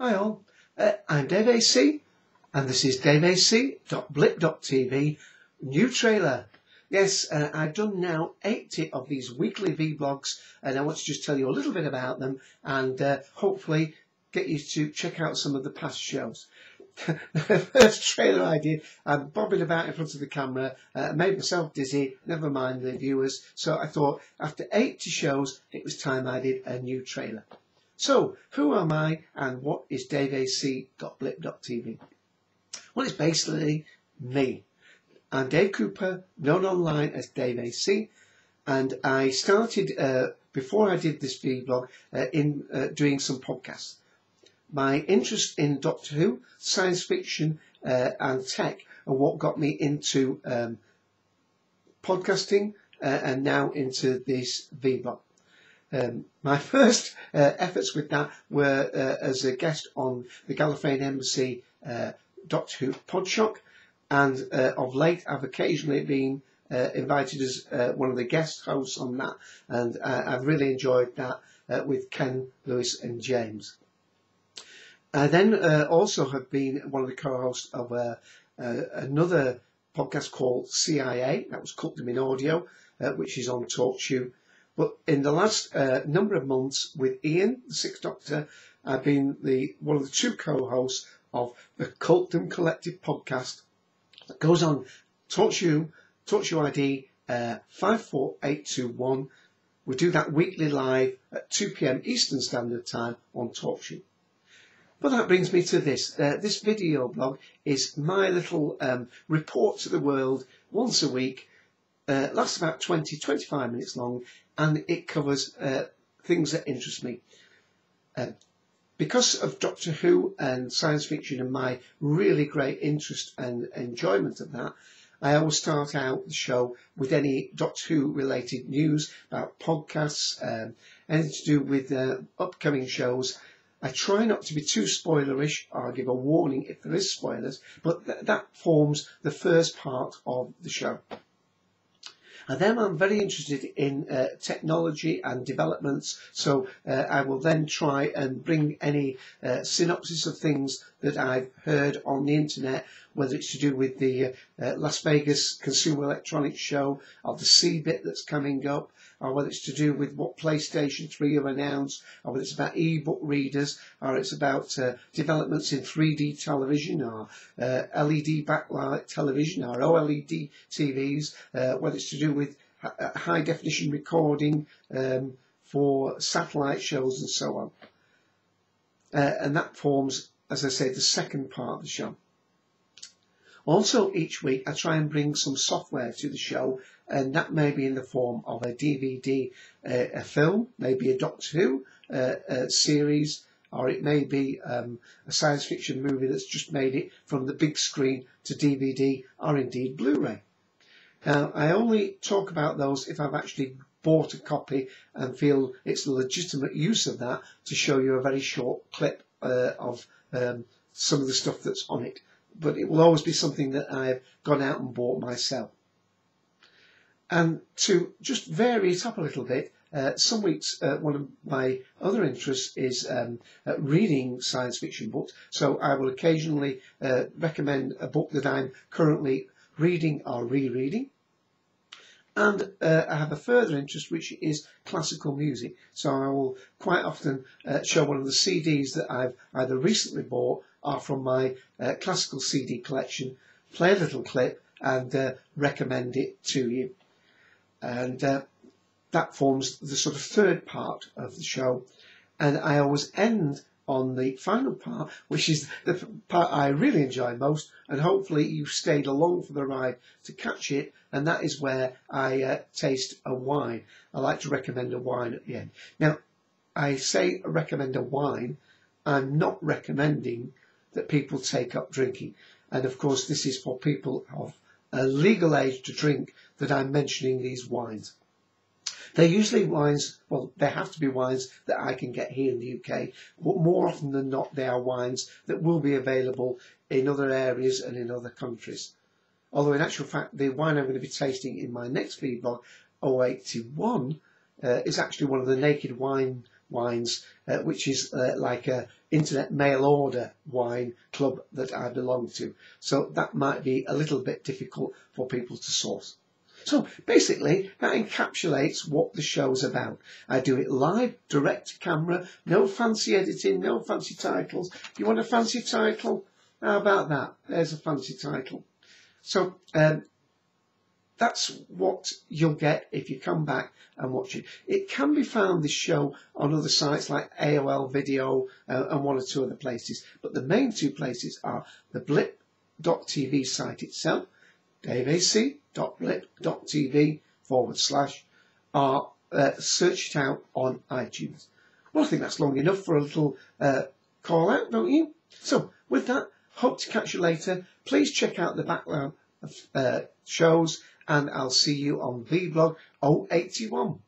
Hi all, I'm daveac and this is daveac.blip.tv new trailer. Yes, I've done now 80 of these weekly vlogs and I want to just tell you a little bit about them and hopefully get you to check out some of the past shows. The first trailer I did, I'm bobbing about in front of the camera, made myself dizzy, never mind the viewers, so I thought after 80 shows it was time I did a new trailer. So, who am I and what is daveac.blip.tv? Well, it's basically me. I'm Dave Cooper, known online as Dave AC, and I started, before I did this vlog, in doing some podcasts. My interest in Doctor Who, science fiction and tech are what got me into podcasting and now into this vlog. My first efforts with that were as a guest on the Gallifreyan Embassy Doctor Who Podshock, and of late I've occasionally been invited as one of the guest hosts on that, and I've really enjoyed that with Ken, Lewis and James. I then also have been one of the co-hosts of another podcast called CIA, that was Cutting in Audio, which is on TalkShoe. But in the last number of months with Ian, the Sixth Doctor, I've been one of the two co-hosts of the Cultum Collective podcast that goes on TalkShoe ID 54821. We do that weekly live at 2 PM Eastern Standard Time on TalkShoe. But that brings me to this. This video blog is my little report to the world once a week. Lasts about 20-25 minutes long, and it covers things that interest me. Because of Doctor Who and science fiction and my really great interest and enjoyment of that, I always start out the show with any Doctor Who related news about podcasts, anything to do with upcoming shows. I try not to be too spoilerish, or give a warning if there is spoilers, but that forms the first part of the show. And then I'm very interested in technology and developments, so I will then try and bring any synopsis of things that I've heard on the internet, whether it's to do with the Las Vegas Consumer Electronics Show, or the C-Bit that's coming up, or whether it's to do with what PlayStation 3 have announced, or whether it's about e-book readers, or it's about developments in 3D television, or LED backlight television, or OLED TVs, whether it's to do with high definition recording for satellite shows and so on. And that forms, as I say, the second part of the show. Also, each week I try and bring some software to the show, and that may be in the form of a DVD, a film, maybe a Doctor Who series, or it may be a science fiction movie that's just made it from the big screen to DVD or indeed Blu-ray. Now, I only talk about those if I've actually bought a copy and feel it's a legitimate use of that to show you a very short clip of some of the stuff that's on it. But it will always be something that I've gone out and bought myself. And to just vary it up a little bit, some weeks one of my other interests is reading science fiction books. So I will occasionally recommend a book that I'm currently reading or rereading. And I have a further interest, which is classical music. So I will quite often show one of the CDs that I've either recently bought or from my classical CD collection, play a little clip and recommend it to you. And that forms the sort of third part of the show. And I always end on the final part, which is the part I really enjoy most, and hopefully you stayed along for the ride to catch it, and that is where I taste a wine. I like to recommend a wine at the end. Now, I say recommend a wine, I'm not recommending that people take up drinking, and of course this is for people of a legal age to drink that I'm mentioning these wines. They're usually wines, well, they have to be wines that I can get here in the UK, but more often than not, they are wines that will be available in other areas and in other countries. Although in actual fact, the wine I'm going to be tasting in my next vlog, 081, is actually one of the naked wine Wines, which is like a internet mail order wine club that I belong to. So that might be a little bit difficult for people to source. So basically, that encapsulates what the show's about. I do it live, direct to camera, no fancy editing, no fancy titles. If you want a fancy title, how about that? There's a fancy title. So that's what you'll get if you come back and watch it. It can be found, this show, on other sites like AOL Video and one or two other places. But the main two places are the blip.tv site itself, daveac.blip.tv / or search it out on iTunes. Well, I think that's long enough for a little call out, don't you? So with that, hope to catch you later. Please check out the background of shows, and I'll see you on vblog 081.